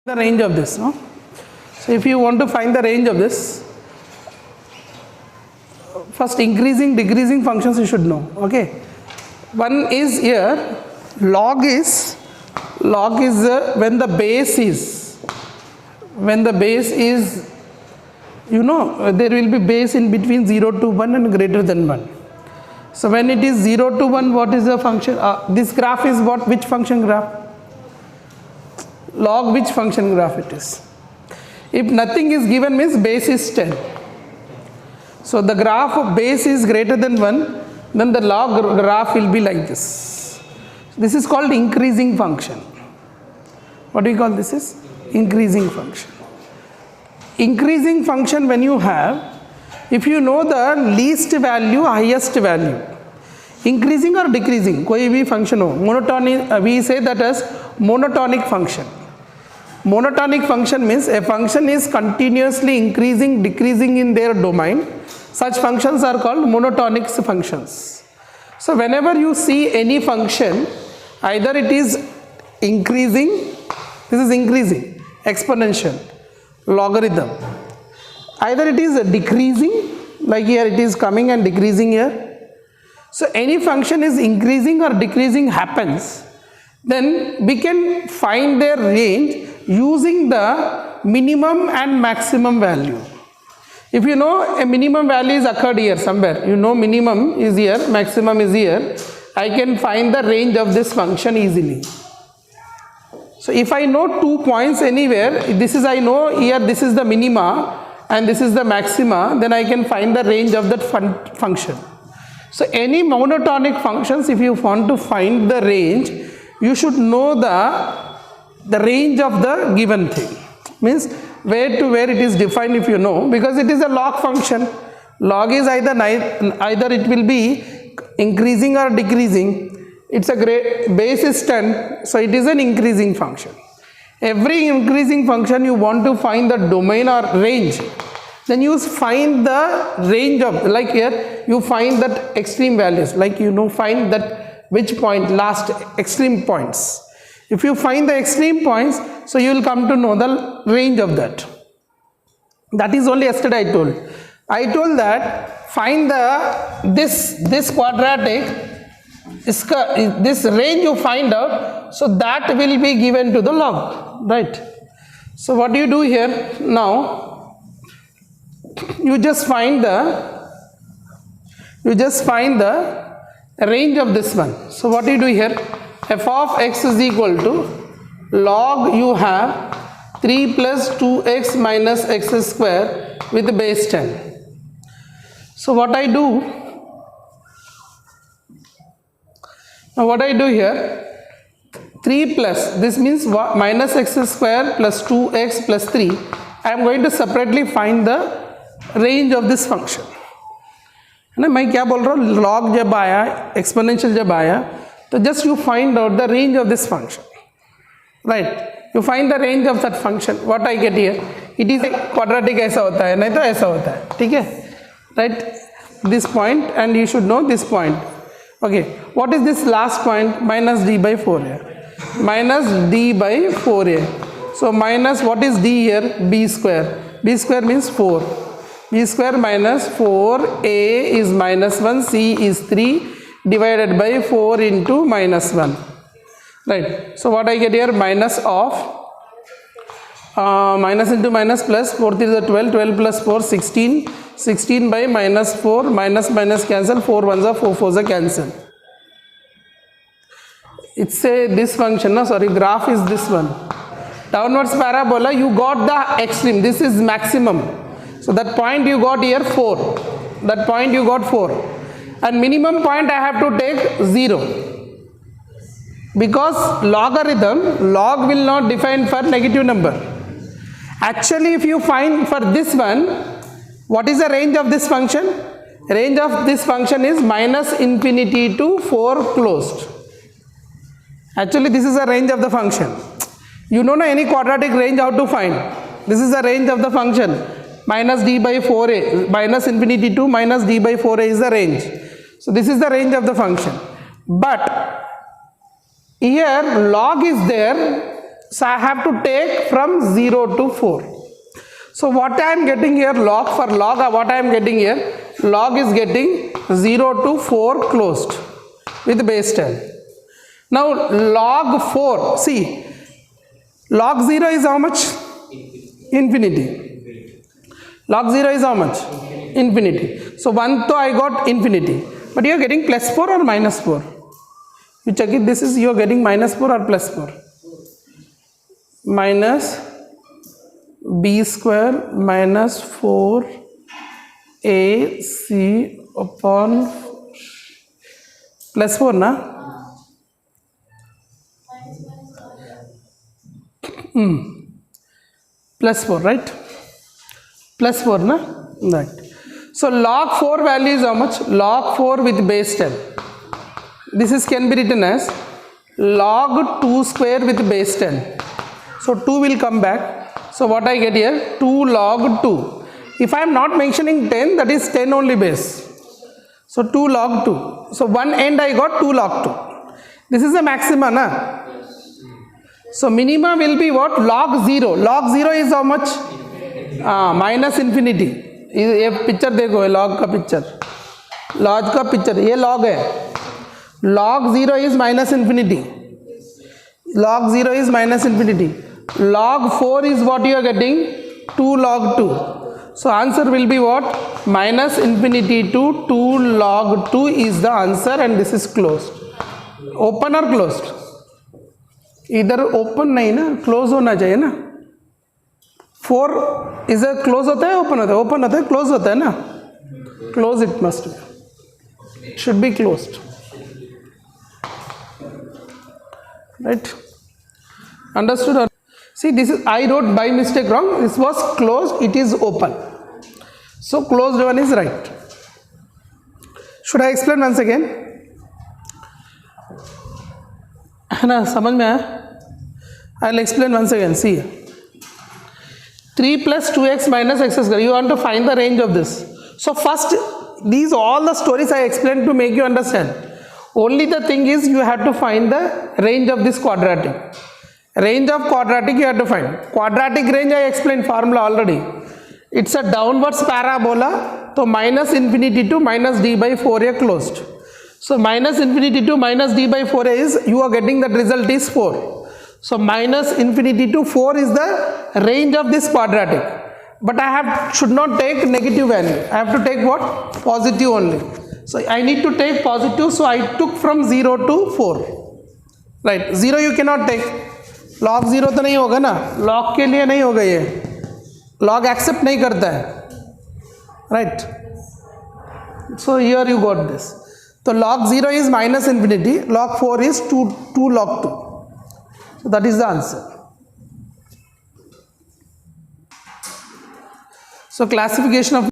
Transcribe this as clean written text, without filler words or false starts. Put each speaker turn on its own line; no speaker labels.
the range of this, no? So if you want to find the range of this, first increasing, decreasing functions you should know, okay? One is here, log is when the base is, you know, there will be base in between 0 to 1 and greater than 1. So when it is 0 to 1, what is the function? This graph is what? Which function graph? Log which function graph it is? If nothing is given means base is 10. So the graph of base is greater than 1, then the log graph will be like this. This is called increasing function. What do you call this is? Increasing function. Increasing function when you have, if you know the least value, highest value, increasing or decreasing, कोई भी function हो, monotonic, we say that as monotonic function. Monotonic function means a function is continuously increasing, decreasing in their domain. Such functions are called monotonic functions. So whenever you see any function, either it is increasing, this is increasing, exponential, logarithm. Either it is decreasing, like here it is coming and decreasing here. So any function is increasing or decreasing happens, then we can find their range using the minimum and maximum value. If you know a minimum value is occurred here somewhere, you know minimum is here, maximum is here, I can find the range of this function easily. So if I know 2 points anywhere, this is I know here this is the minima and this is the maxima, then I can find the range of that function. So any monotonic functions, if you want to find the range, you should know the range of the given thing. Means where to where it is defined if you know, because it is a log function. Log is either it will be increasing or decreasing. It's a base is 10, so it is an increasing function. Every increasing function you want to find the domain or range, then you find the range of, like here you find that extreme values, like you know find that which point, last extreme points. If you find the extreme points, so you will come to know the range of that. That is only yesterday I told. I told that find this quadratic, this range you find out, so that will be given to the log, right? So what do you do here now? You just find the range of this one. So what do you do here? F of x is equal to log you have 3 plus 2x minus x square with the base 10. So what I do? Now what I do here? 3 plus, this means minus x square plus 2x plus 3. I am going to separately find the range of this function. है ना, मैं क्या बोल रहा हूँ, log जब आया, exponential जब आया, तो just you find out the range of this function, right? You find the range of that function. What I get here? It is a quadratic ऐसा होता है, नहीं तो ऐसा होता है, ठीक है? Right? This point and you should know this point. Okay. What is this last point? Minus d by 4a. Minus d by 4a. So minus what is d here? B square. B square means 4. B square minus 4, a is minus 1, c is 3 divided by 4 into minus 1. Right. So what I get here? Minus of minus into minus plus, 4 3 is 12, 12 plus 4 16, 16 by minus 4, minus minus cancel, 4 1s are 4 4s are cancel. It's a this function, no, sorry, graph is this one. Downwards parabola, you got the extreme, this is maximum. So that point you got here 4, that point you got 4, and minimum point I have to take 0, because logarithm, log will not define for negative number. Actually if you find for this one, what is the range of this function? Range of this function is minus infinity to 4 closed. Actually this is the range of the function. You don't know any quadratic range how to find. This is the range of the function. Minus d by 4a, minus infinity to minus d by 4a is the range. So this is the range of the function. But here log is there, So I have to take from 0 to 4. So what I am getting here, log for log, what I am getting here, log is getting 0 to 4 closed with base 10. Now log 4, see, log 0 is how much? Infinity. Log 0 is how much? Infinity. So 1 to I got infinity. But you are getting plus 4 or minus 4? You check it, this is you are getting minus 4 or plus 4? Minus b square minus 4ac upon plus 4 na? Plus 4, right? Plus 4 na? Right. So log 4 value is how much? Log 4 with base 10. This is can be written as log 2 square with base 10. So 2 will come back. So what I get here? 2 log 2. If I am not mentioning 10, that is 10 only base. So 2 log 2. So one end I got 2 log 2. This is the maxima, na? So minima will be what? Log 0. Log 0 is how much? Minus infinity. ये picture देखो, log का picture, log का picture, ये log है. Log 0 is minus infinity. Log 0 is minus infinity. Log 4 is what you are getting? 2 log 2. So answer will be what? Minus infinity to 2 log 2 is the answer, and this is closed. Open or closed? इधर open नहीं ना, close होना चाहिए ना. 4 इधर close होता है, open होता है? ओपन होता है, क्लोज होता है ना? Close it must be, should be closed, right? Understood? Or see, this is I wrote by mistake wrong. This was closed, it is open. So closed one is right. Should I explain once again? है ना, समझ में आया? I'll explain once again. See, 3 plus 2x minus x square. You want to find the range of this. So first, these all the stories I explained to make you understand. Only the thing is you have to find the range of this quadratic. Range of quadratic you have to find. Quadratic range I explained formula already. It's a downwards parabola. So minus infinity to minus d by 4a closed. So minus infinity to minus d by 4a is, you are getting that result is 4. So minus infinity to 4 is the range of this quadratic. But I should not take negative value. I have to take what? Positive only. So I need to take positive. So I took from 0 to 4. Right. 0 you cannot take. Log 0 तो नहीं होगा ना. Log के लिए नहीं होगा ये. Log accept नहीं करता है. Right. So here you got this. So log 0 is minus infinity. Log 4 is 2 log 2. So that is the answer. So classification of